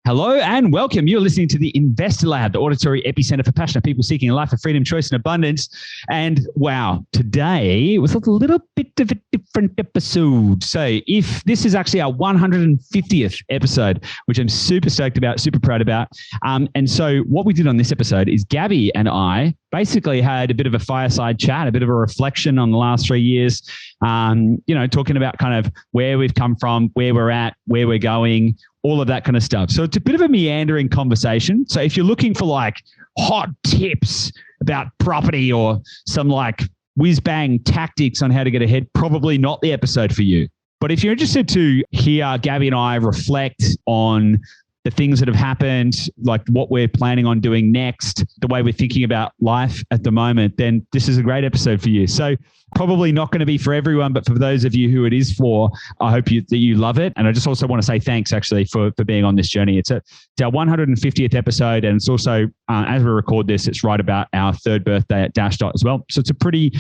Hello and welcome. You're listening to the Investor Lab, the auditory epicenter for passionate people seeking a life of freedom, choice, and abundance. And wow, today was a little bit of a different episode. So if this is actually our 150th episode, which I'm super stoked about, super proud about. And so what we did on this episode is Gabi and I basically had a bit of a fireside chat, a bit of a reflection on the last 3 years, talking about kind of where we've come from, where we're at, where we're going, all of that kind of stuff. So it's a bit of a meandering conversation. So if you're looking for like hot tips about property or some like whiz bang tactics on how to get ahead, probably not the episode for you. But if you're interested to hear Gabi and I reflect on the things that have happened, like what we're planning on doing next, the way we're thinking about life at the moment, then this is a great episode for you. So probably not going to be for everyone, but for those of you who it is for, I hope that you love it. And I just also want to say thanks actually for being on this journey. It's our 150th episode. And it's also, as we record this, it's right about our third birthday at Dashdot as well. So it's a pretty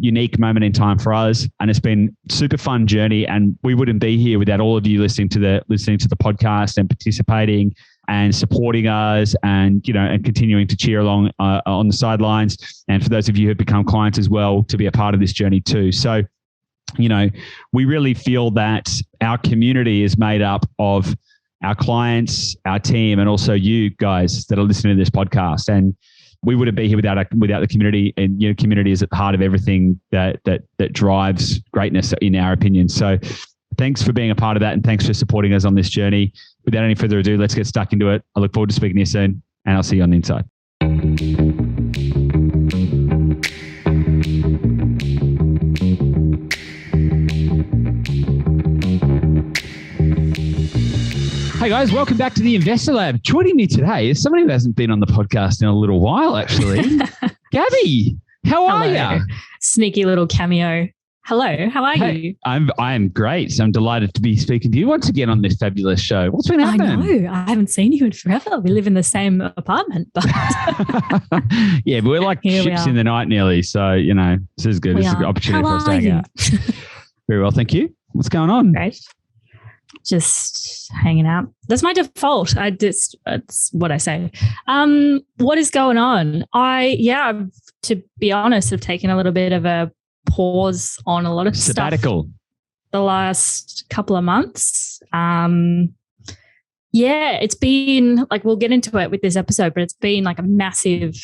unique moment in time for us. And it's been a super fun journey. And we wouldn't be here without all of you listening to the podcast and participating and supporting us and continuing to cheer along on the sidelines. And for those of you who have become clients as well, to be a part of this journey too. So, we really feel that our community is made up of our clients, our team, and also you guys that are listening to this podcast. And we wouldn't be here without the community. And community is at the heart of everything that drives greatness, in our opinion. So thanks for being a part of that, and thanks for supporting us on this journey. Without any further ado, let's get stuck into it. I look forward to speaking to you soon, and I'll see you on the inside. Hey guys, welcome back to the Investor Lab. Joining me today is somebody who hasn't been on the podcast in a little while, actually. Gabi, how are you? Sneaky little cameo. Hello, how are you? I'm great. So I'm delighted to be speaking to you once again on this fabulous show. What's been happening? I know. I haven't seen you in forever. We live in the same apartment. But yeah, but we're like ships in the night nearly. So, this is good. It's a good opportunity for us to hang out. Very well, thank you. What's going on? Great. Just hanging out. That's my default. It's what I say. What is going on? To be honest, I've taken a little bit of a pause on a lot of sabbatical stuff the last couple of months. It's been like, we'll get into it with this episode, but it's been like a massive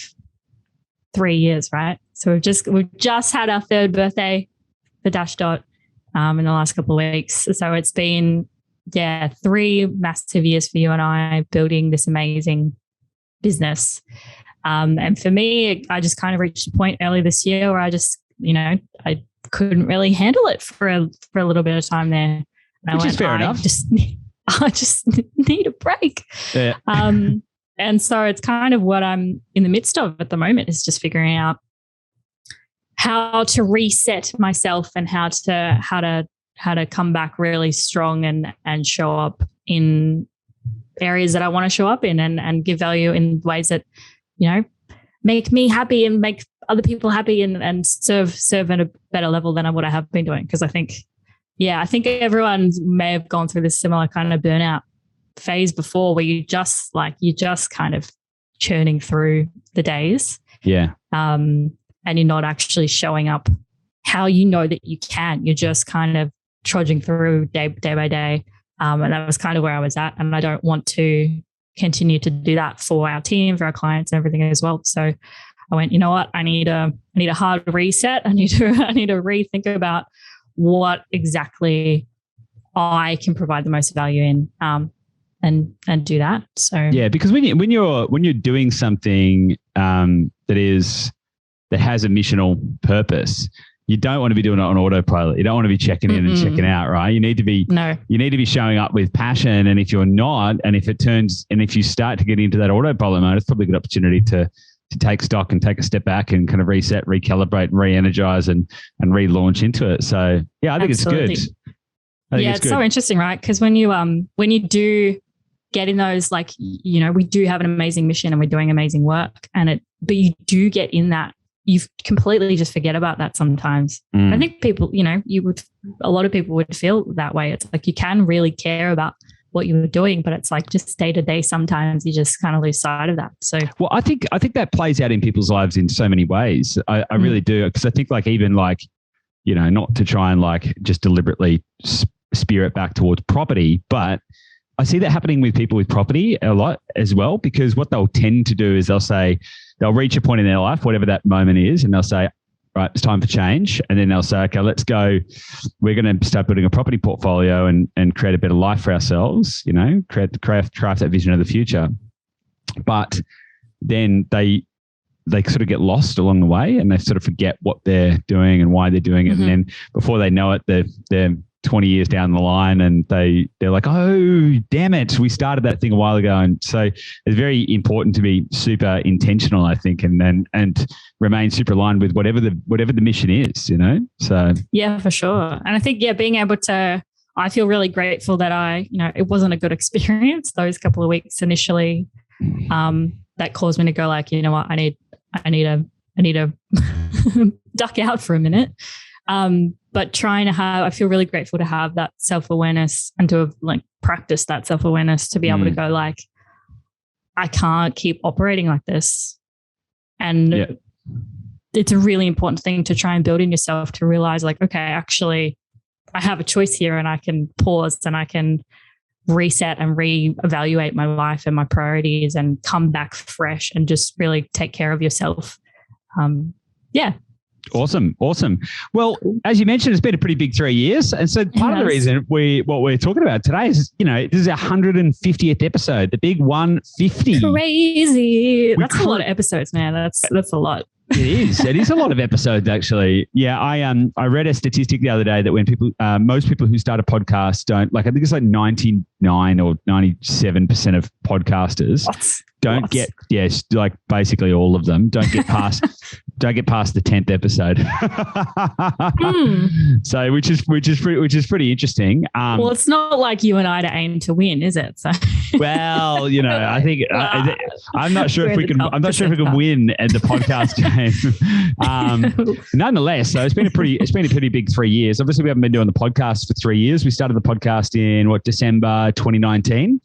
3 years, right? So we've just had our third birthday for Dashdot in the last couple of weeks. So it's been 3 massive years for you and I building this amazing business. And for me, I just kind of reached a point early this year where I just I couldn't really handle it for a little bit of time there. Which is fair enough. I just need a break. Yeah. And so it's kind of what I'm in the midst of at the moment, is just figuring out how to reset myself and how to come back really strong and show up in areas that I want to show up in and give value in ways that, make me happy and make other people happy and serve at a better level than what I have been doing. Because I think everyone may have gone through this similar kind of burnout phase before, where you're just kind of churning through the days. Yeah. And you're not actually showing up how you know that you can. You're just kind of trudging through day by day. And that was kind of where I was at. And I don't want to continue to do that for our team, for our clients, and everything as well. So I went, you know what? I need a hard reset. I need to rethink about what exactly I can provide the most value in, and do that. So yeah, because when you're doing something that has a missional purpose, you don't want to be doing it on autopilot. You don't want to be checking in and checking out, right? You need to be showing up with passion. And if you're not, and if you start to get into that autopilot mode, it's probably a good opportunity to take stock and take a step back and kind of reset, recalibrate, and re-energize and relaunch into it. So yeah, I think Absolutely. It's good. It's so interesting, right? Because when you do get in those, like, we do have an amazing mission and we're doing amazing work, but you do get in that, you completely just forget about that sometimes. I think people, a lot of people would feel that way. It's like you can really care about what you were doing, but it's like just day to day. Sometimes you just kind of lose sight of that. So, well, I think that plays out in people's lives in so many ways. I really do. Because I think like, even like, you know, not to try and like just deliberately spear it back towards property, but I see that happening with people with property a lot as well, because what they'll tend to do is they'll reach a point in their life, whatever that moment is, and they'll say, right, it's time for change. And then they'll say, okay, let's go. We're going to start building a property portfolio and create a better life for ourselves, you know, craft that vision of the future. But then they sort of get lost along the way, and they sort of forget what they're doing and why they're doing it. And then before they know it, they're 20 years down the line, and they're like, oh, damn it, we started that thing a while ago. And so it's very important to be super intentional, I think, and remain super aligned with whatever the mission is, you know? So yeah, for sure. And I think, being able to, I feel really grateful that it wasn't a good experience those couple of weeks initially. That caused me to go like, you know what, I need a duck out for a minute. But I feel really grateful to have that self-awareness and to have like practiced that self-awareness to be able to go like, I can't keep operating like this. And it's a really important thing to try and build in yourself, to realize like, okay, actually I have a choice here, and I can pause and I can reset and reevaluate my life and my priorities and come back fresh and just really take care of yourself. Awesome. Well, as you mentioned, it's been a pretty big 3 years. And so part of the reason what we're talking about today is, you know, this is our 150th episode, the big 150. Crazy. That's a lot of episodes, man. That's a lot. It is a lot of episodes, actually. Yeah, I read a statistic the other day that when most people who start a podcast don't, like, I think it's like 99 or 97% of podcasters don't get, like basically all of them don't get past the 10th episode. So which is pretty interesting. Well, it's not like you and I to aim to win, is it? So well, you know, I think I'm not sure if we can win at the podcast game. Nonetheless, so it's been a pretty big 3 years. Obviously, we haven't been doing the podcast for 3 years. We started the podcast in December 2019.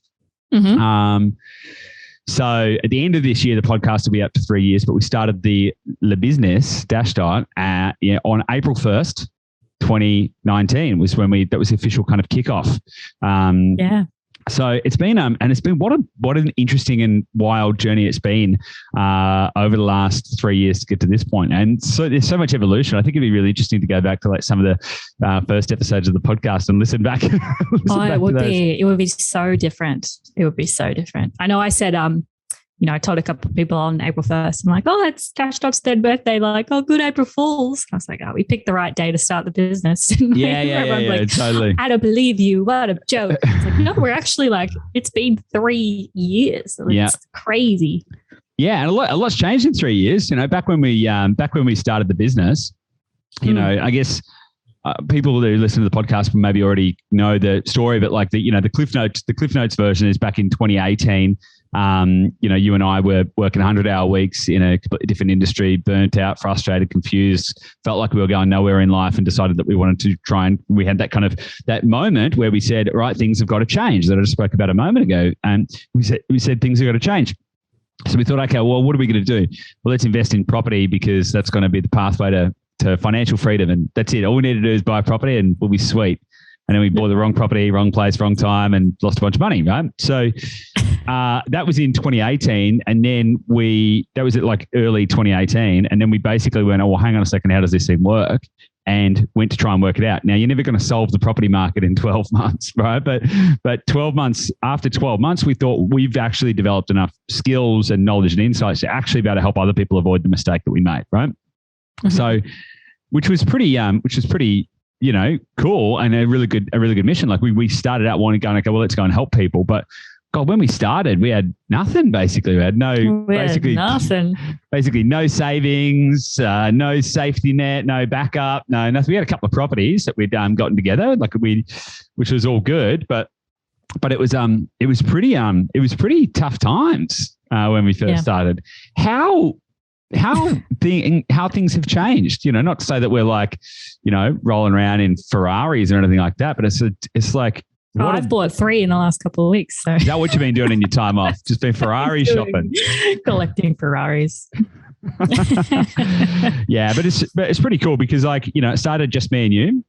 So at the end of this year, the podcast will be up to 3 years, but we started the business, Dashdot, on April 1st, 2019 was when that was the official kind of kickoff. So it's been what an interesting and wild journey it's been over the last 3 years to get to this point. And so there's so much evolution. I think it'd be really interesting to go back to like some of the first episodes of the podcast and listen back. It would be so different. It would be so different. I know I said, I told a couple of people on April 1st, I'm like, oh, it's Dashdot's third birthday. They're like, oh, good April Fools. I was like, oh, we picked the right day to start the business. Yeah, totally. I don't believe you. What a joke. It's like, no, we're actually like, it's been 3 years. It's crazy. Yeah, and a lot's changed in 3 years. You know, back when we started the business, you know, I guess people who listen to the podcast maybe already know the story, but like the Cliff Notes version is back in 2018. You and I were working 100-hour weeks in a completely different industry, burnt out, frustrated, confused, felt like we were going nowhere in life, and decided that we wanted to we had that moment where we said, right, things have got to change, that I just spoke about a moment ago. And we said things have got to change. So we thought, okay, well, what are we going to do? Well, let's invest in property, because that's going to be the pathway to financial freedom. And that's it. All we need to do is buy property and we'll be sweet. And then we bought the wrong property, wrong place, wrong time, and lost a bunch of money, right? So that was in 2018. And then that was at like early 2018. And then we basically went, oh, well, hang on a second, how does this thing work? And went to try and work it out. Now, you're never going to solve the property market in 12 months, right? But after 12 months, we thought we've actually developed enough skills and knowledge and insights to actually be able to help other people avoid the mistake that we made, right? Mm-hmm. So, which was pretty, cool, and a really good mission. Like we started out wanting, going, okay, well, let's go and help people. But God, when we started, we had nothing. Basically, we had nothing. Basically, no savings, no safety net, no backup, no nothing. We had a couple of properties that we'd gotten together, which was all good, but it was pretty tough times when we first started. How things have changed, not to say that we're like, rolling around in Ferraris or anything like that, but it's like Oh, I've bought 3 in the last couple of weeks. So is that what you've been doing in your time off? Just been Ferrari shopping, collecting Ferraris. Yeah, but it's pretty cool because it started just me and you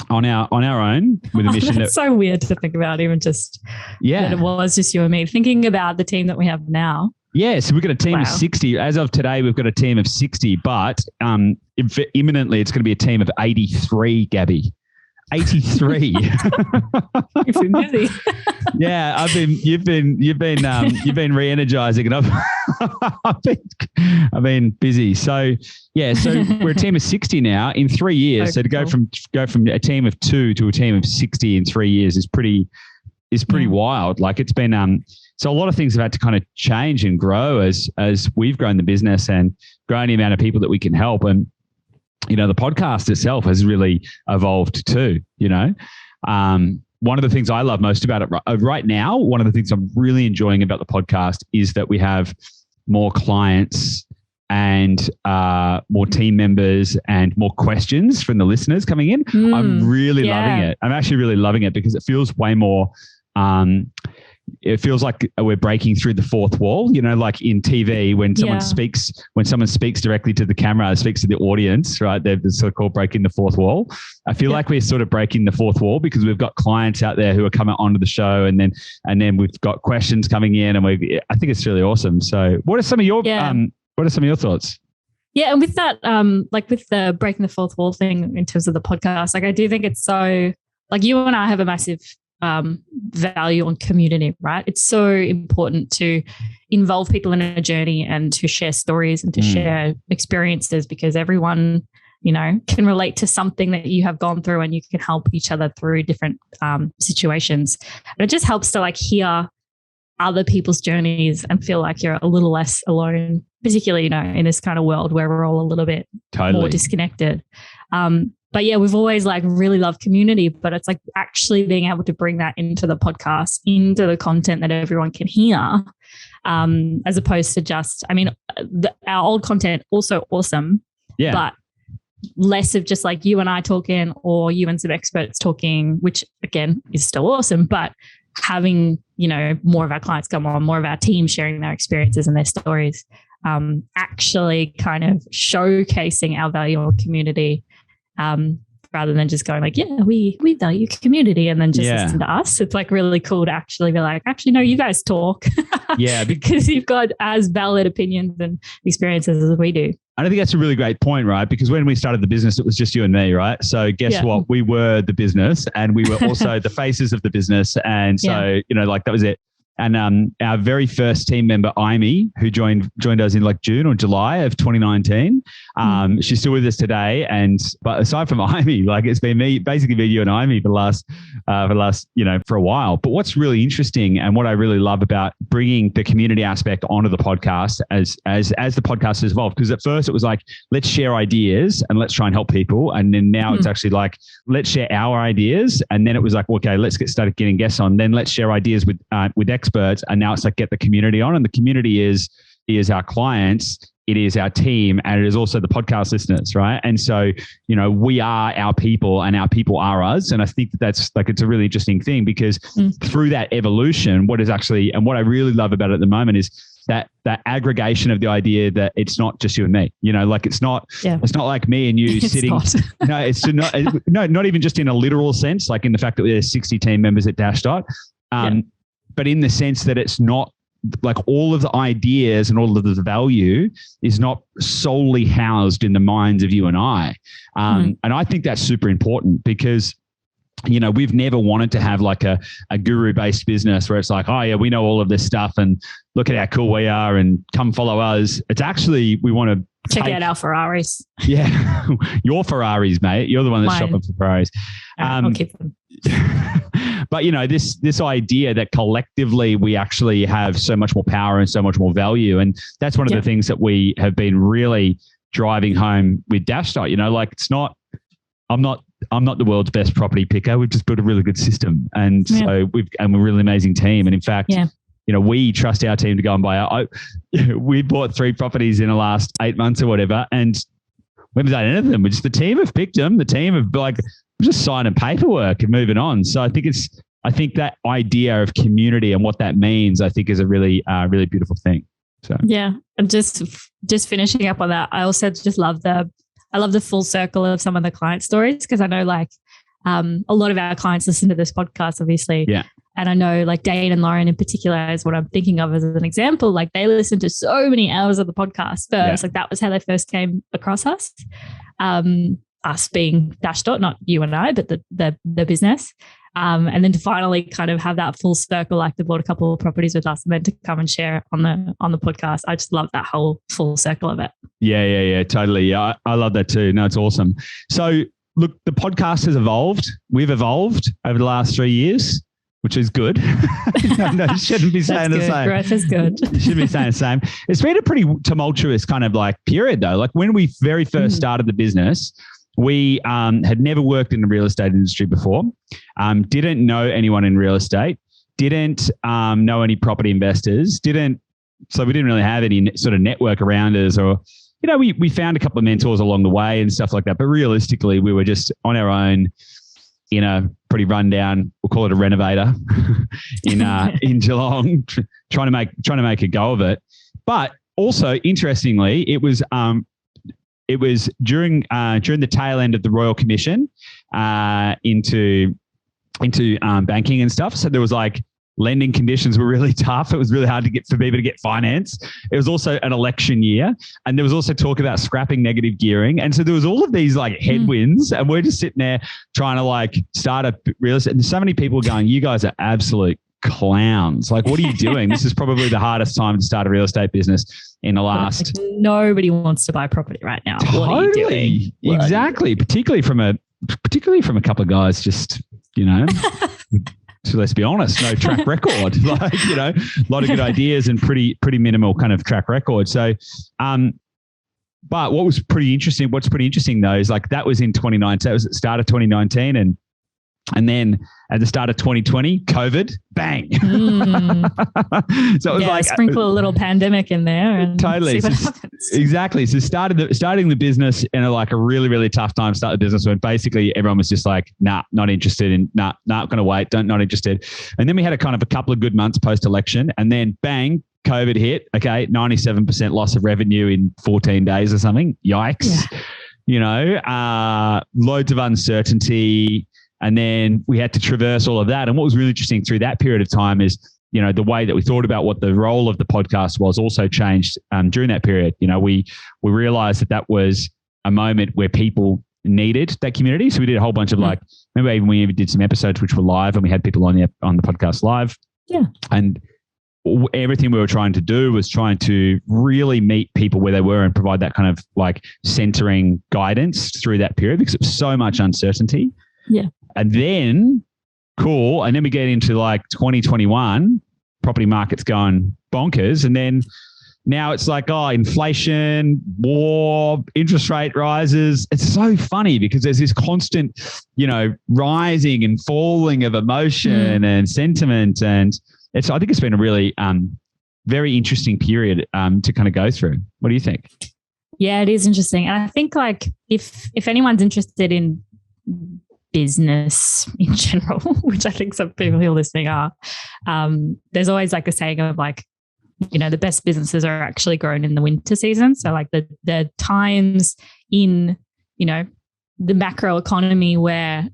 on our own with a mission. That's so weird to think about, even just that it was just you and me. Thinking about the team that we have now. Yeah, so we've got a team of 60. As of today, we've got a team of 60, but imminently it's going to be a team of 83, Gabi. 83. You've been busy. Yeah, you've been re-energizing, and I've been busy. So we're a team of 60 now in 3 years. So to go from a team of 2 to a team of 60 in 3 years is pretty wild. Like it's been so a lot of things have had to kind of change and grow as we've grown the business and grown the amount of people that we can help. And the podcast itself has really evolved too. One of the things I love most about it right now, one of the things I'm really enjoying about the podcast is that we have more clients and more team members and more questions from the listeners coming in. I'm really loving it. I'm actually really loving it because it feels way more it feels like we're breaking through the fourth wall, like in TV when someone speaks directly to the camera, speaks to the audience, right? They're sort of called breaking the fourth wall. I feel like we're sort of breaking the fourth wall because we've got clients out there who are coming onto the show and then we've got questions coming in and I think it's really awesome. So what are some of your thoughts? Yeah. And with that, with the breaking the fourth wall thing in terms of the podcast, I do think it's so you and I have a massive value on community, right? It's so important to involve people in a journey and to share stories and to share experiences because everyone, can relate to something that you have gone through and you can help each other through different situations. And it just helps to hear other people's journeys and feel like you're a little less alone, particularly, in this kind of world where we're all a little bit more disconnected. But yeah, we've always really loved community, but it's actually being able to bring that into the podcast, into the content that everyone can hear, as opposed to just, our old content also awesome, but less of just you and I talking or you and some experts talking, which again is still awesome, but having, more of our clients come on, more of our team sharing their experiences and their stories, actually kind of showcasing our value of community. Rather than just going we value community and then just listen to us. It's really cool to actually be actually, no, you guys talk. Yeah. because you've got as valid opinions and experiences as we do. I think that's a really great point, right? Because when we started the business, it was just you and me, right? So guess what? We were the business and we were also the faces of the business. And so, that was it. And our very first team member, Amy, who joined us in June or July of 2019, she's still with us today. But aside from Amy, it's been basically you and Amy for the last, for a while. But what's really interesting and what I really love about bringing the community aspect onto the podcast as the podcast has evolved, because at first it was let's share ideas and let's try and help people. And then now it's actually let's share our ideas. And then it was okay, let's get started getting guests on. Then let's share ideas with experts. And now it's get the community on, and the community is our clients, it is our team, and it is also the podcast listeners, right? And so, we are our people and our people are us. And I think that's it's a really interesting thing because through that evolution, what I really love about it at the moment is that aggregation of the idea that it's not just you and me, it's not like me and you sitting. No, it's not even just in a literal sense, in the fact that there's 60 team members at Dashdot. But in the sense that it's not all of the ideas and all of the value is not solely housed in the minds of you and I. And I think that's super important because, we've never wanted to have a guru-based business where it's oh yeah, we know all of this stuff and look at how cool we are and come follow us. It's actually, we want to check out our Ferraris. Yeah. Your Ferraris, mate. You're the one that's shopping for Ferraris. I'll keep them. But this idea that collectively we actually have so much more power and so much more value, and that's one of the things that we have been really driving home with Dashdot. It's not. I'm not the world's best property picker. We've just built a really good system, and so we're a really amazing team. And in fact, we trust our team to go and buy. We bought 3 properties in the last 8 months or whatever, and we haven't done any of them. The team have picked them. The team have just signing paperwork and moving on. So I think it's I think that idea of community and what that means, I think is a really, really beautiful thing. So yeah, and just finishing up on that, I also just love the full circle of some of the client stories, because I know like a lot of our clients listen to this podcast, obviously. Yeah. And I know like Dane and Lauren in particular is what I'm thinking of as an example. Like they listened to so many hours of the podcast first. Yeah. Like that was how they first came across us. Us being Dashdot, not you and I, but the business. And then to finally kind of have that full circle, like they bought a couple of properties with us and then to come and share on the podcast. I just love that whole full circle of it. Yeah, totally. Yeah, I love that too. No, it's awesome. So look, the podcast has evolved. We've evolved over the last 3 years, which is good. no, shouldn't be saying the same. Growth is good. Shouldn't be saying the same. It's been a pretty tumultuous kind of like period though. Like when we very first started the business, we had never worked in the real estate industry before, didn't know anyone in real estate, didn't know any property investors, so we didn't really have any sort of network around us, or, you know, we found a couple of mentors along the way and stuff like that. But realistically, we were just on our own in a pretty rundown, we'll call it a renovator in Geelong, trying to make a go of it. But also, interestingly, it was during the tail end of the Royal Commission into banking and stuff. So there was like lending conditions were really tough. It was really hard for people to get finance. It was also an election year, and there was also talk about scrapping negative gearing. And so there was all of these like headwinds, and we're just sitting there trying to like start a real estate. And so many people going, "You guys are absolute clowns. Like, what are you doing? This is probably the hardest time to start a real estate business in the last." Like, nobody wants to buy property right now. Totally. What are you doing? Exactly. Particularly from a couple of guys, just, you know, so let's be honest, no track record, like, you know, a lot of good ideas and pretty minimal kind of track record. So, but what's pretty interesting though, is like that was in 2019. So it was at the start of 2019, and then at the start of 2020, COVID, bang. So it was like sprinkle a little pandemic in there and totally. see what happens. Exactly. So starting the business in a really, really tough time to start the business, when basically everyone was just like, nah, not interested in, not going to wait, not interested. And then we had a couple of good months post-election, and then bang, COVID hit. Okay, 97% loss of revenue in 14 days or something. Yikes. Yeah. You know, loads of uncertainty. And then we had to traverse all of that. And what was really interesting through that period of time is, you know, the way that we thought about what the role of the podcast was also changed during that period. You know, we realized that was a moment where people needed that community. So we did a whole bunch of like, remember even we even did some episodes which were live, and we had people on the podcast live. Yeah. And everything we were trying to do was trying to really meet people where they were and provide that kind of like centering guidance through that period, because it was so much uncertainty. Yeah. And then, and then we get into like 2021, property market's going bonkers. And then now it's like, inflation, war, interest rate rises. It's so funny because there's this constant, you know, rising and falling of emotion and sentiment. And I think it's been a really very interesting period to kind of go through. What do you think? Yeah, it is interesting. And I think like if anyone's interested in business in general, which I think some people who are listening are, there's always like a saying of like, you know, the best businesses are actually grown in the winter season. So like the times in, you know, the macro economy where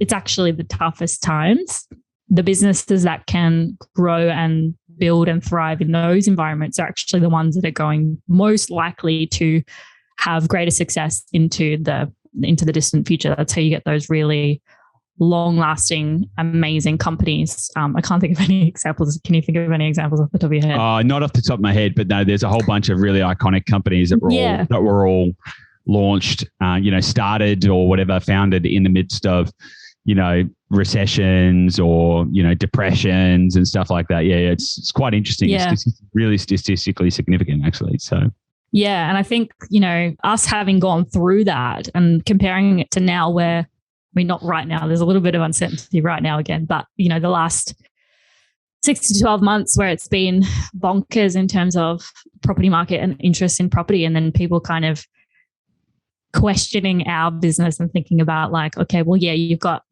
it's actually the toughest times, the businesses that can grow and build and thrive in those environments are actually the ones that are going most likely to have greater success into the distant future. That's how you get those really long-lasting, amazing companies. I can't think of any examples. Can you think of any examples off the top of your head? Not off the top of my head, but no, there's a whole bunch of really iconic companies that were all launched, you know, started or whatever, founded in the midst of, you know, recessions or, you know, depressions and stuff like that. Yeah, it's quite interesting. Yeah. It's really statistically significant, actually. So. Yeah. And I think, you know, us having gone through that and comparing it to now where, I mean, not right now, there's a little bit of uncertainty right now again, but, you know, the last 6 to 12 months where it's been bonkers in terms of property market and interest in property, and then people kind of questioning our business and thinking about like, okay, well, yeah, you've got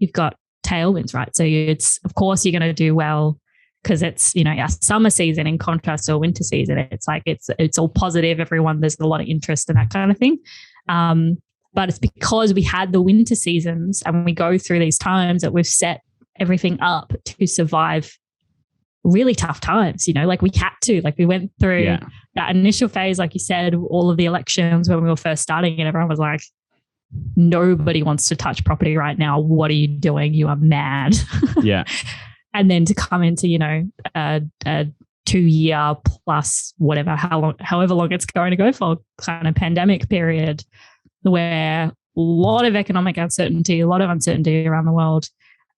tailwinds, right? So it's, of course, you're going to do well because it's, our summer season in contrast to a winter season. It's like, it's all positive. There's a lot of interest and that kind of thing. But it's because we had the winter seasons and we go through these times that we've set everything up to survive really tough times, like we had to, like we went through that initial phase, like you said, all of the elections when we were first starting and everyone was like, nobody wants to touch property right now. What are you doing? You are mad. Yeah. And then to come into, a 2-year plus whatever, however long it's going to go for, kind of pandemic period where a lot of economic uncertainty, a lot of uncertainty around the world.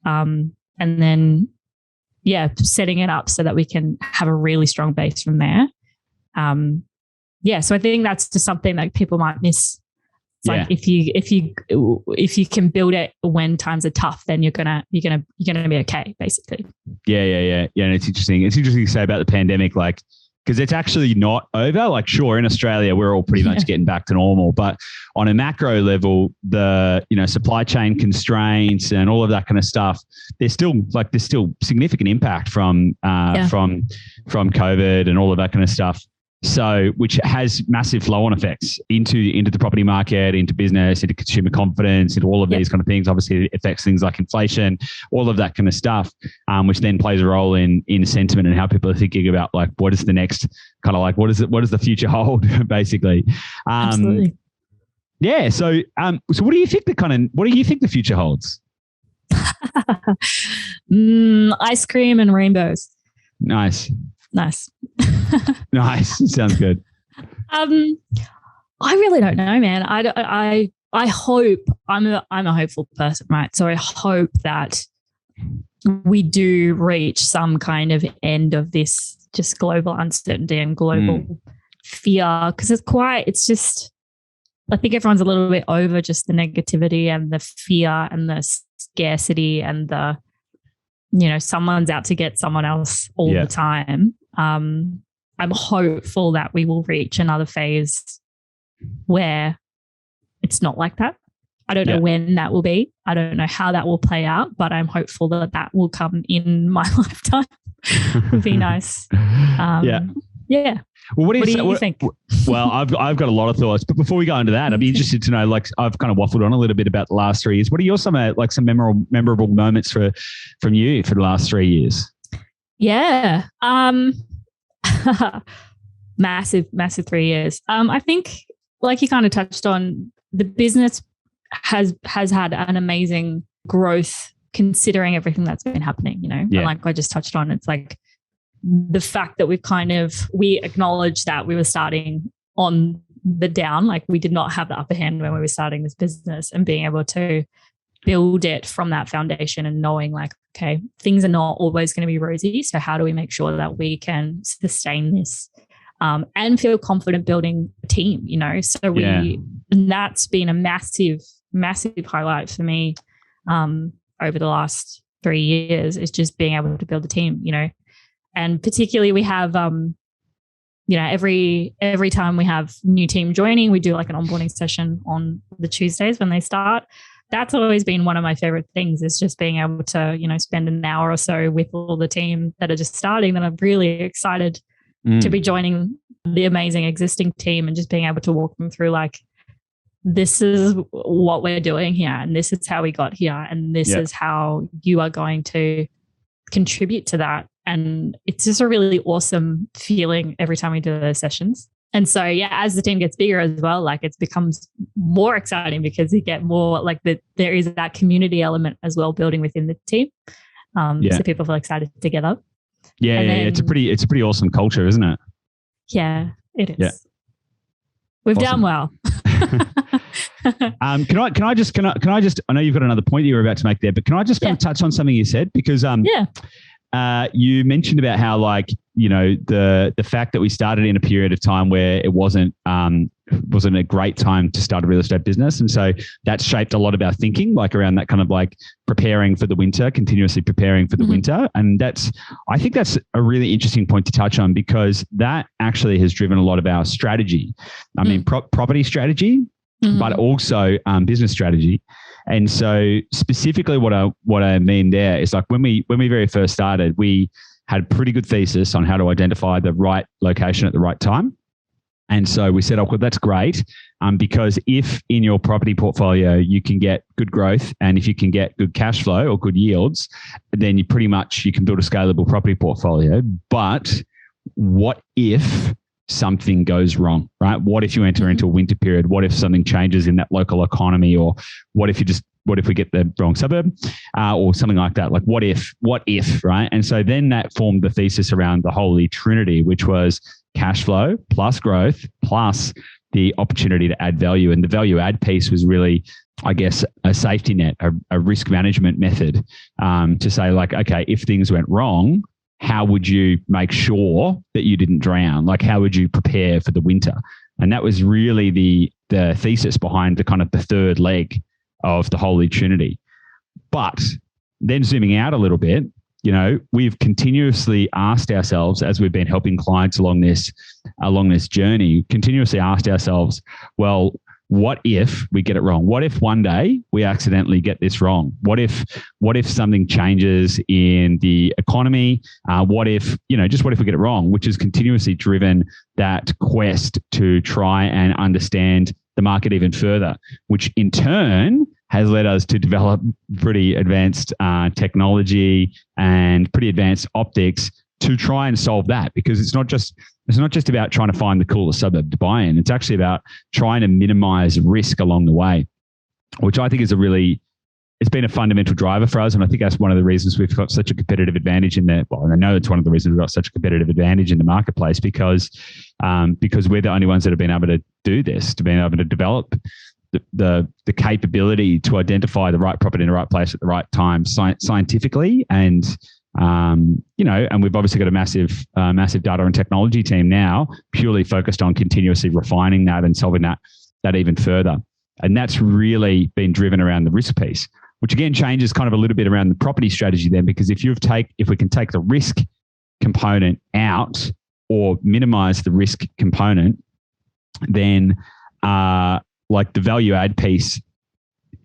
And then, setting it up so that we can have a really strong base from there. So I think that's just something that people might miss. It's like if you can build it when times are tough, then you're gonna be okay, basically. Yeah. And it's interesting. It's interesting to say about the pandemic, like, because it's actually not over. Like, sure, in Australia, we're all pretty much getting back to normal, but on a macro level, the supply chain constraints and all of that kind of stuff, there's still significant impact from COVID and all of that kind of stuff. So, which has massive flow-on effects into the property market, into business, into consumer confidence, into all of these kind of things. Obviously, it affects things like inflation, all of that kind of stuff, which then plays a role in sentiment and how people are thinking about like what is the next kind of like what does the future hold, basically. Absolutely. Yeah. So, so what do you think the future holds? Ice cream and rainbows. Nice. Nice. Sounds good. I really don't know, man. I hope I'm a hopeful person, right? So I hope that we do reach some kind of end of this just global uncertainty and global fear, because it's just, I think everyone's a little bit over just the negativity and the fear and the scarcity and the, someone's out to get someone else all the time. I'm hopeful that we will reach another phase where it's not like that. I don't know when that will be. I don't know how that will play out, but I'm hopeful that will come in my lifetime. It would be nice. Well, what do you think? Well, I've got a lot of thoughts, but before we go into that, I'd be interested to know, like, I've kind of waffled on a little bit about the last 3 years. What are some memorable moments from you for the last 3 years? Yeah. Massive 3 years. I think, like you kind of touched on, the business has had an amazing growth considering everything that's been happening, And like I just touched on, it's like the fact that we acknowledged that we were starting on the down, like we did not have the upper hand when we were starting this business, and being able to build it from that foundation and knowing like, okay, things are not always going to be rosy. So how do we make sure that we can sustain this and feel confident building a team, So and that's been a massive, massive highlight for me over the last 3 years, is just being able to build a team, And particularly we have, every time we have new team joining, we do like an onboarding session on the Tuesdays when they start. That's always been one of my favorite things, is just being able to, spend an hour or so with all the team that are just starting, that I'm really excited to be joining the amazing existing team, and just being able to walk them through like, this is what we're doing here, and this is how we got here, and this is how you are going to contribute to that. And it's just a really awesome feeling every time we do those sessions. And so, as the team gets bigger as well, like it becomes more exciting because you get more like there is that community element as well building within the team. So people feel excited together. It's a pretty awesome culture, isn't it? Yeah, it is. Yeah. We've awesome. done well. Can I just, I know you've got another point that you were about to make there, but can I just kind of touch on something you said? Because, you mentioned about how, like, the fact that we started in a period of time where it wasn't a great time to start a real estate business. And so that shaped a lot of our thinking, like around that kind of like preparing for the winter, continuously preparing for the winter. And I think that's a really interesting point to touch on, because that actually has driven a lot of our strategy. I mean, property strategy, but also business strategy. And so specifically what I mean there is like when we very first started, we had a pretty good thesis on how to identify the right location at the right time. And so we said, oh, well, that's great, because if in your property portfolio you can get good growth and if you can get good cash flow or good yields, then you can build a scalable property portfolio. But what if something goes wrong, right? What if you enter into a winter period? What if something changes in that local economy? Or what if we get the wrong suburb or something like that? Like what if, right? And so then that formed the thesis around the Holy Trinity, which was cash flow plus growth plus the opportunity to add value. And the value add piece was really, I guess, a safety net, a risk management method to say like, okay, if things went wrong, how would you make sure that you didn't drown? Like, how would you prepare for the winter? And that was really the thesis behind the kind of the third leg of the Holy Trinity. But then zooming out a little bit, we've continuously asked ourselves as we've been helping clients along this journey, continuously asked ourselves, well, what if we get it wrong? What if one day we accidentally get this wrong? What if something changes in the economy? What if we get it wrong? Which has continuously driven that quest to try and understand the market even further, which in turn has led us to develop pretty advanced technology and pretty advanced optics to try and solve that, because it's not just about trying to find the coolest suburb to buy in. It's actually about trying to minimize risk along the way, which I think is it's been a fundamental driver for us. And I think that's one of the reasons we've got such a competitive advantage and I know it's one of the reasons we've got such a competitive advantage in the marketplace, because we're the only ones that have been able to do this, to be able to develop the capability to identify the right property in the right place at the right time scientifically. And we've obviously got a massive data and technology team now purely focused on continuously refining that and solving that even further. And that's really been driven around the risk piece, which again changes kind of a little bit around the property strategy then, because if we can take the risk component out or minimize the risk component, then like the value add piece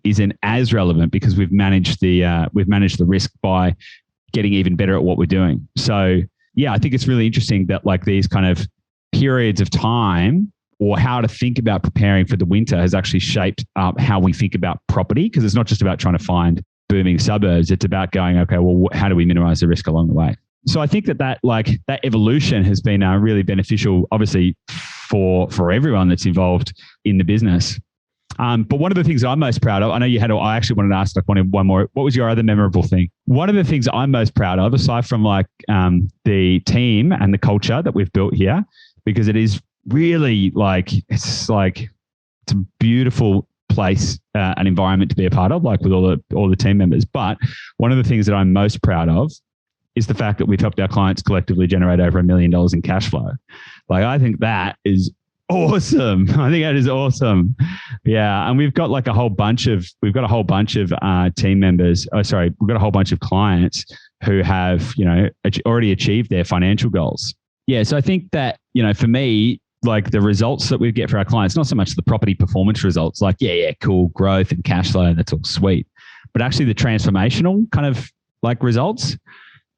isn't as relevant, because we've managed the risk by getting even better at what we're doing. So yeah, I think it's really interesting that like these kind of periods of time or how to think about preparing for the winter has actually shaped up how we think about property, because it's not just about trying to find booming suburbs. It's about going, okay, well, how do we minimize the risk along the way? So I think that evolution has been really beneficial, obviously, for everyone that's involved in the business. But one of the things I'm most proud of, I know I actually wanted to ask like one more. What was your other memorable thing? One of the things I'm most proud of, aside from like the team and the culture that we've built here, because it is really it's a beautiful place, an environment to be a part of, like with all the team members. But one of the things that I'm most proud of is the fact that we've helped our clients collectively generate over $1 million in cash flow. Like, I think that is awesome. I think that is awesome. Yeah. And we've got a whole bunch of team members. We've got a whole bunch of clients who have, already achieved their financial goals. Yeah. So I think that, for me, like the results that we get for our clients, not so much the property performance results, like, yeah, cool growth and cash flow, that's all sweet. But actually the transformational kind of like results,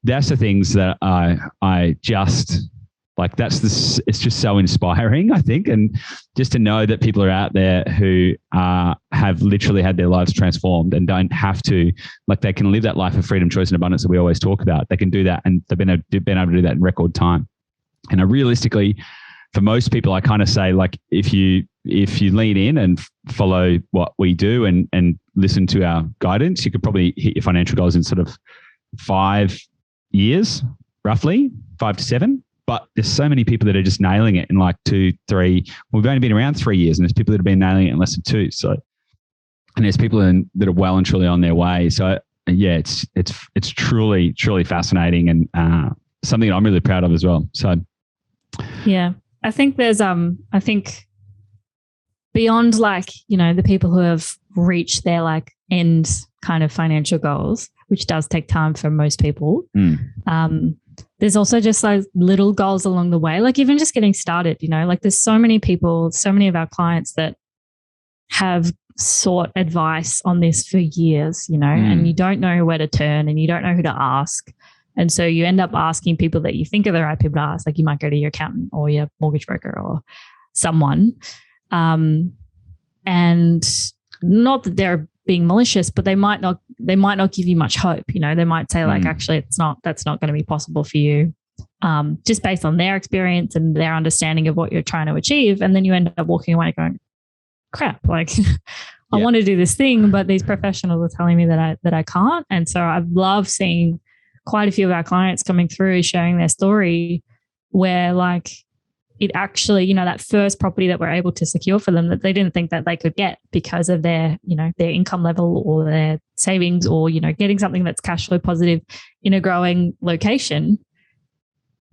that's the things that I just like, it's just so inspiring, I think. And just to know that people are out there who have literally had their lives transformed and don't have to, like, they can live that life of freedom, choice, and abundance that we always talk about. They can do that, and they've been able to do that in record time. And realistically, for most people, I kind of say, like, if you lean in and follow what we do and listen to our guidance, you could probably hit your financial goals in sort of 5 years, roughly 5 to 7. But there's so many people that are just nailing it in like 2, 3. We've only been around 3 years, and there's people that have been nailing it in less than 2. So, and there's people that are well and truly on their way. So yeah, it's truly fascinating, and something that I'm really proud of as well. So yeah, I think there's I think beyond like, the people who have reached their like end kind of financial goals, which does take time for most people. There's also just like little goals along the way, like even just getting started, like there's so many people, so many of our clients that have sought advice on this for years, and you don't know where to turn and you don't know who to ask. And so you end up asking people that you think are the right people to ask. Like you might go to your accountant or your mortgage broker or someone. And not that they're being malicious, but they might not give you much hope. They might say like, actually, that's not going to be possible for you. Just based on their experience and their understanding of what you're trying to achieve. And then you end up walking away going, crap, like I want to do this thing, but these professionals are telling me that I can't. And so I love seeing quite a few of our clients coming through, sharing their story where like it actually, that first property that we're able to secure for them that they didn't think that they could get because of their, their income level or their savings or, getting something that's cash flow positive in a growing location.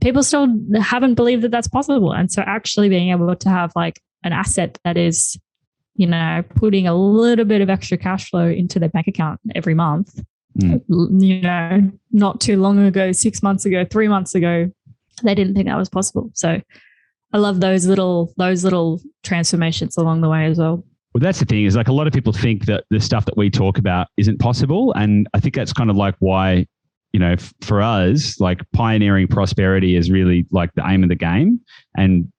People still haven't believed that that's possible. And so actually being able to have like an asset that is, putting a little bit of extra cash flow into their bank account every month, not too long ago, 6 months ago, 3 months ago, they didn't think that was possible. So I love those little transformations along the way as well. Well, that's the thing is like a lot of people think that the stuff that we talk about isn't possible. And I think that's kind of like why, for us, like pioneering prosperity is really like the aim of the game. And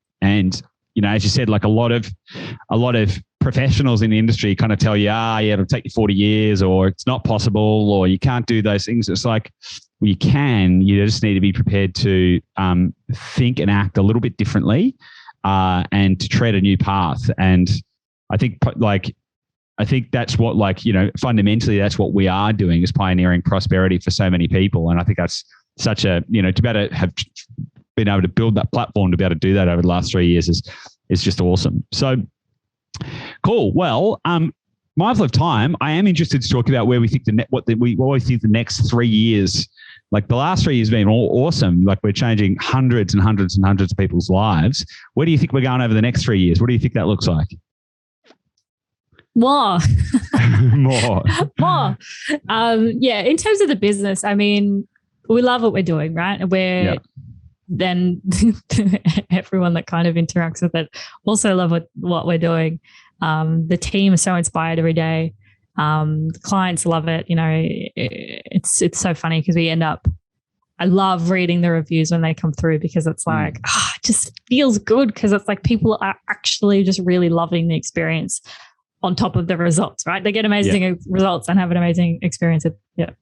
as you said, like a lot of professionals in the industry kind of tell you, it'll take you 40 years or it's not possible or you can't do those things. It's like, well, you can, you just need to be prepared to think and act a little bit differently and to tread a new path. And I think that's what fundamentally that's what we are doing is pioneering prosperity for so many people. And I think that's such a, to be able to have been able to build that platform to be able to do that over the last 3 years is just awesome. So cool. Well, mindful of time, I am interested to talk about where we think what we think the next 3 years, like the last 3 years have been all awesome. Like we're changing hundreds and hundreds and hundreds of people's lives. Where do you think we're going over the next 3 years? What do you think that looks like? More. More. In terms of the business, I mean, we love what we're doing, right? Then everyone that kind of interacts with it also love what we're doing. The team is so inspired every day. The clients love it. It's so funny because I love reading the reviews when they come through because it's like, it just feels good because it's like people are actually just really loving the experience on top of the results, right? They get amazing results and have an amazing experience with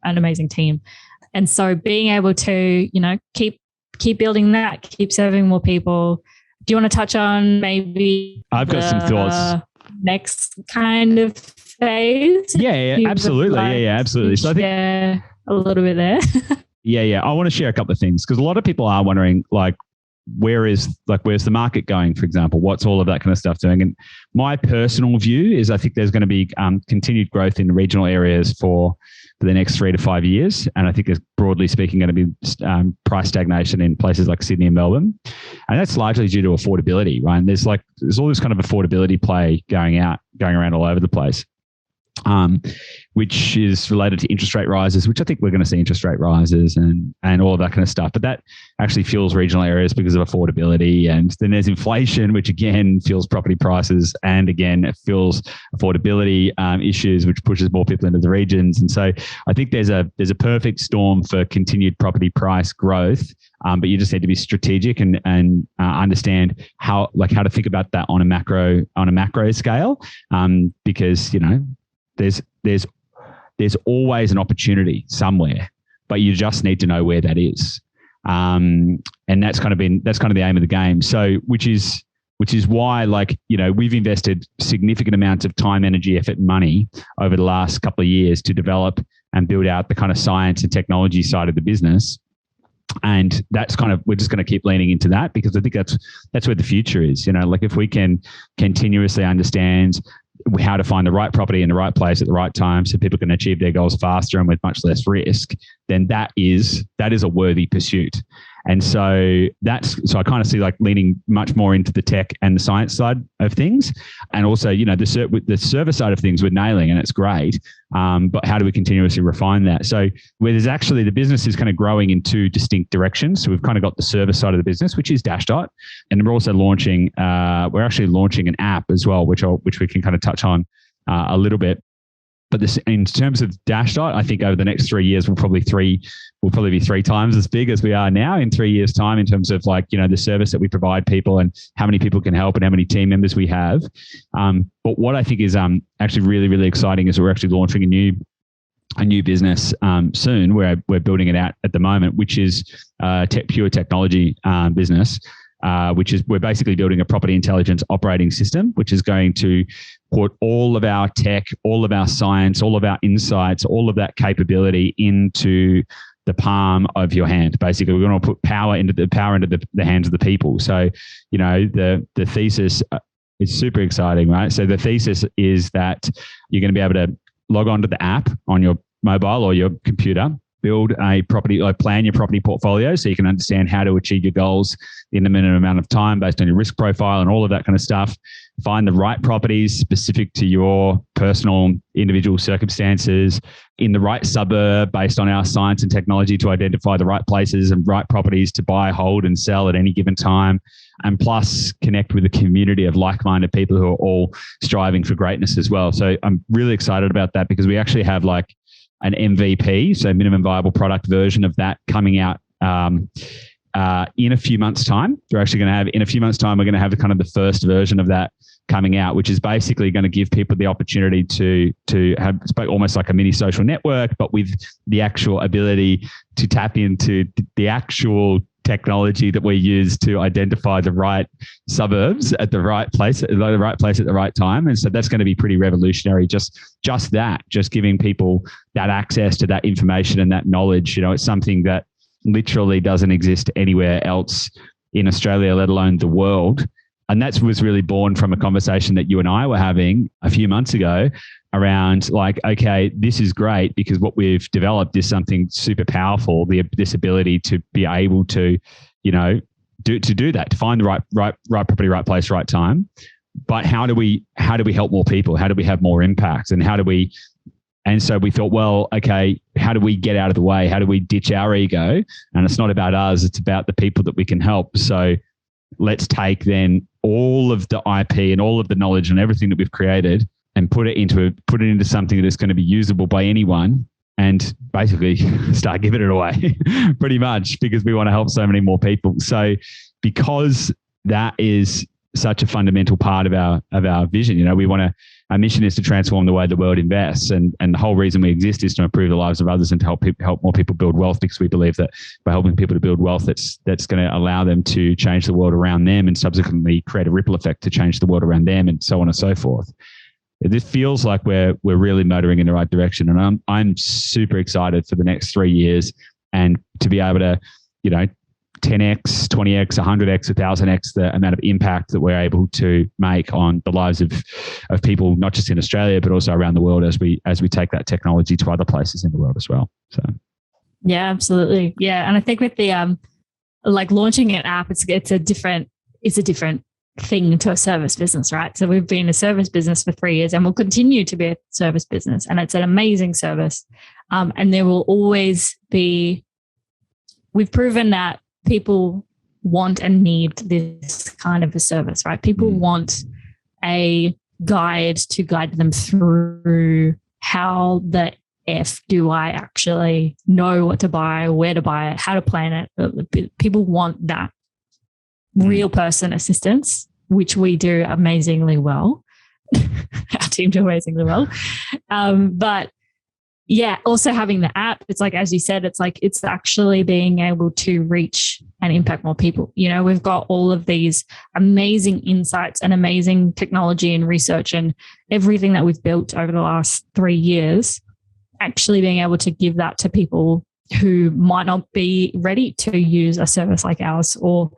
an amazing team. And so being able to, keep building that, keep serving more people. Do you want to touch on maybe I've got some thoughts. Next kind of phase? Yeah, absolutely. Absolutely. So I think a little bit there. I want to share a couple of things because a lot of people are wondering like, where's the market going, for example? What's all of that kind of stuff doing? And my personal view is I think there's going to be continued growth in regional areas for the next 3 to 5 years. And I think there's broadly speaking going to be price stagnation in places like Sydney and Melbourne. And that's largely due to affordability, right? And there's all this kind of affordability play going around all over the place. Which is related to interest rate rises, which I think we're going to see interest rate rises and all of that kind of stuff. But that actually fuels regional areas because of affordability. And then there's inflation, which again fuels property prices. And again, it fuels affordability issues, which pushes more people into the regions. And so I think there's a perfect storm for continued property price growth. But you just need to be strategic and understand how to think about that on a macro scale. Because, there's always an opportunity somewhere, but you just need to know where that is. And that's kind of the aim of the game. So, which is why, we've invested significant amounts of time, energy, effort, and money over the last couple of years to develop and build out the kind of science and technology side of the business. And we're just going to keep leaning into that because I think that's where the future is. If we can continuously understand how to find the right property in the right place at the right time so people can achieve their goals faster and with much less risk, then that is a worthy pursuit. And so I kind of see leaning much more into the tech and the science side of things. And also, the service side of things we're nailing and it's great. But how do we continuously refine that? So where there's actually the business is kind of growing in two distinct directions. So we've kind of got the service side of the business, which is Dashdot. And we're also launching an app as well, which we can kind of touch on a little bit. But this, in terms of Dashdot, I think over the next 3 years, we'll probably be 3 times as big as we are now in 3 years' time in terms of the service that we provide people and how many people can help and how many team members we have. But what I think is actually really, really exciting is we're actually launching a new business soon. We're building it out at the moment, which is pure technology business. Which is we're basically building a property intelligence operating system, which is going to put all of our tech, all of our science, all of our insights, all of that capability into the palm of your hand. Basically, we're going to put power into the hands of the people. So, the thesis is super exciting, right? So the thesis is that you're going to be able to log onto the app on your mobile or your computer, build a property, plan your property portfolio so you can understand how to achieve your goals in a minimum amount of time based on your risk profile and all of that kind of stuff. Find the right properties specific to your personal individual circumstances in the right suburb based on our science and technology to identify the right places and right properties to buy, hold and sell at any given time. And plus connect with a community of like-minded people who are all striving for greatness as well. So I'm really excited about that because we actually have an MVP, so minimum viable product version of that coming out in a few months' time. We're actually going to have, in a few months' time, we're going to have the first version of that coming out, which is basically going to give people the opportunity to have almost like a mini social network, but with the actual ability to tap into the actual technology that we use to identify the right suburbs at the right place at the right time. And so that's going to be pretty revolutionary. Just giving people that access to that information and that knowledge. It's something that literally doesn't exist anywhere else in Australia, let alone the world. And that was really born from a conversation that you and I were having a few months ago around okay, this is great because what we've developed is something super powerful, this ability to be able to, do that, to find the right property, right place, right time. But how do we help more people? How do we have more impact? And so we thought, well, okay, how do we get out of the way? How do we ditch our ego? And it's not about us, it's about the people that we can help. So let's take then all of the IP and all of the knowledge and everything that we've created and put it into something that is going to be usable by anyone and basically start giving it away pretty much because we want to help so many more people. So because that is such a fundamental part of our vision, our mission is to transform the way the world invests. And the whole reason we exist is to improve the lives of others and to help more people build wealth, because we believe that by helping people to build wealth, that's going to allow them to change the world around them and subsequently create a ripple effect to change the world around them and so on and so forth. This feels like we're really motoring in the right direction. And I'm super excited for the next 3 years and to be able to, 10x, 20x, 100x, 1000x the amount of impact that we're able to make on the lives of people, not just in Australia, but also around the world as we take that technology to other places in the world as well. So, yeah, absolutely. Yeah. And I think with the, launching an app, it's a different thing to a service business, right? So we've been a service business for 3 years and we'll continue to be a service business. And it's an amazing service. And there will always be, we've proven that people want and need this kind of a service, right? People want a guide to guide them through how the F do I actually know what to buy, where to buy it, how to plan it. People want that real person assistance, which we do amazingly well. Our team do amazingly well. But yeah, also having the app, it's as you said, it's actually being able to reach and impact more people. We've got all of these amazing insights and amazing technology and research and everything that we've built over the last 3 years, actually being able to give that to people who might not be ready to use a service like ours, or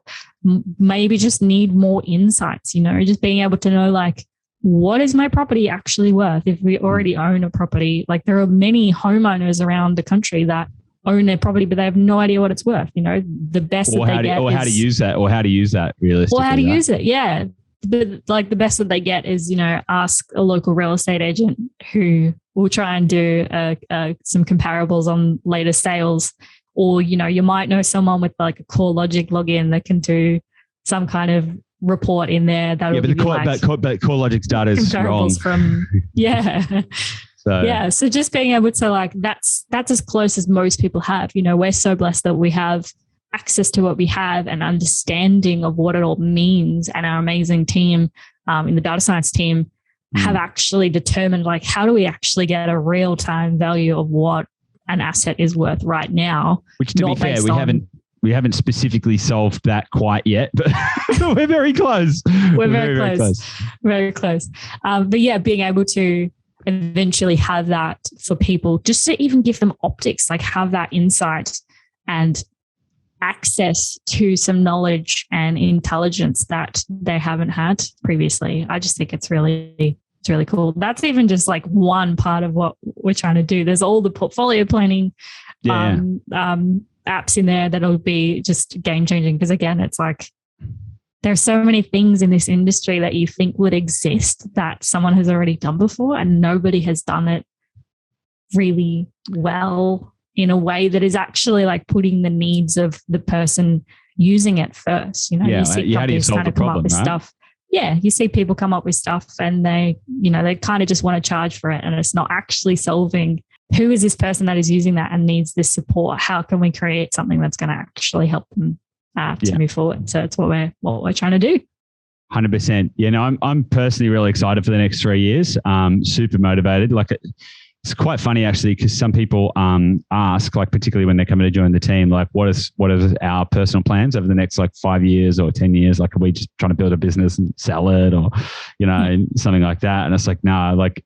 maybe just need more insights, just being able to know what is my property actually worth? If we already own a property, there are many homeowners around the country that own their property, but they have no idea what it's worth. The best that they get is how to use that realistically. Or how to use it. Yeah. But the best that they get is, ask a local real estate agent who will try and do some comparables on latest sales. Or, you might know someone with a CoreLogic login that can do some kind of report in there that will give you but CoreLogic's data is wrong. So just being able to like, that's as close as most people have. You know, we're so blessed that we have access to what we have and understanding of what it all means. And our amazing team in the data science team have actually determined like, how do we actually get a real-time value of what an asset is worth right now? Which, to be fair, we haven't specifically solved that quite yet, but we're very close. We're very close. But yeah, being able to eventually have that for people, just to even give them optics, like have that insight and access to some knowledge and intelligence that they haven't had previously. I just think it's really cool. That's even just like one part of what we're trying to do. There's all the portfolio planning apps in there that'll be just game changing, because again, it's like there's so many things in this industry that you think would exist that someone has already done before, and nobody has done it really well in a way that is actually like putting the needs of the person using it first. You know, you see companies kind of come up with stuff. Yeah, you see people come up with stuff and they kind of just want to charge for it, and it's not actually solving who is this person that is using that and needs this support. How can we create something that's going to actually help them to move forward? So it's what we're trying to do. 100%. Yeah, no, I'm personally really excited for the next 3 years. Super motivated. Like it's quite funny actually, because some people ask, like particularly when they're coming to join the team, like what are our personal plans over the next like 5 years or 10 years? Like, are we just trying to build a business and sell it, or something like that? And it's like, no, like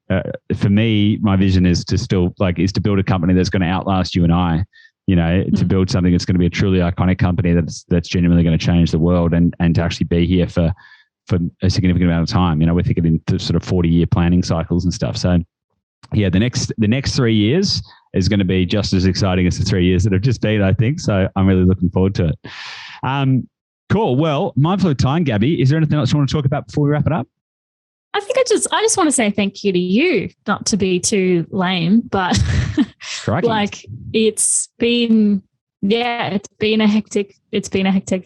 for me, my vision is to build a company that's going to outlast you and I. You know, to build something that's going to be a truly iconic company that's genuinely going to change the world, and to actually be here for a significant amount of time. You know, we're thinking in sort of 40-year planning cycles and stuff. So yeah, the next 3 years is going to be just as exciting as the 3 years that have just been, I think. So I'm really looking forward to it. Cool. Well, mindful of time, Gabi, is there anything else you want to talk about before we wrap it up? I think I just want to say thank you to you, not to be too lame, but like it's been a hectic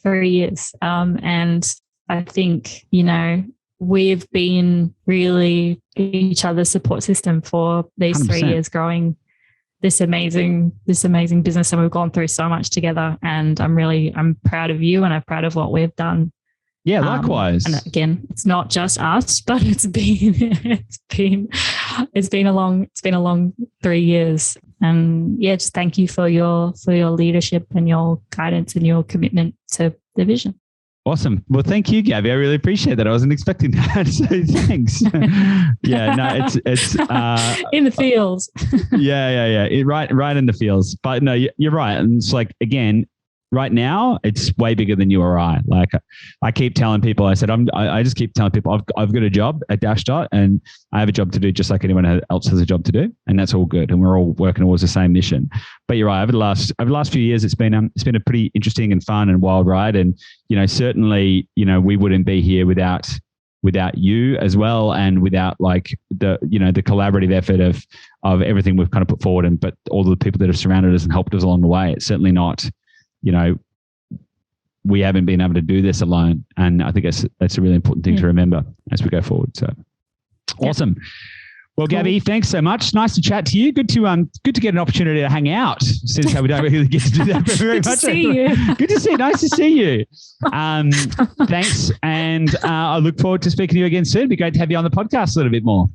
3 years. And I think, we've been really each other's support system for these 100%. 3 years, growing this amazing business. And we've gone through so much together, and I'm proud of you, and I'm proud of what we've done. Yeah, likewise. And again, it's not just us, but it's been a long 3 years. And yeah, just thank you for your leadership and your guidance and your commitment to the vision. Awesome. Well, thank you, Gabi. I really appreciate that. I wasn't expecting that. So thanks. Yeah, no, it's in the fields. Yeah. Right in the fields. But no, you're right. And it's like, again, right now it's way bigger than you or I. Like I keep telling people, I just keep telling people I've got a job at Dashdot, and I have a job to do just like anyone else has a job to do, and that's all good. And we're all working towards the same mission. But you're right. Over the last few years, it's been a pretty interesting and fun and wild ride. And certainly, we wouldn't be here without you as well, and without like the collaborative effort of everything we've kind of put forward, but all the people that have surrounded us and helped us along the way. It's certainly not. We haven't been able to do this alone. And I think that's a really important thing to remember as we go forward. So awesome. Well, cool. Gabi, thanks so much. Nice to chat to you. Good to get an opportunity to hang out, since we don't really get to do that very much. Good to see you. Good to see you. Nice to see you. Thanks. And I look forward to speaking to you again soon. It'd be great to have you on the podcast a little bit more.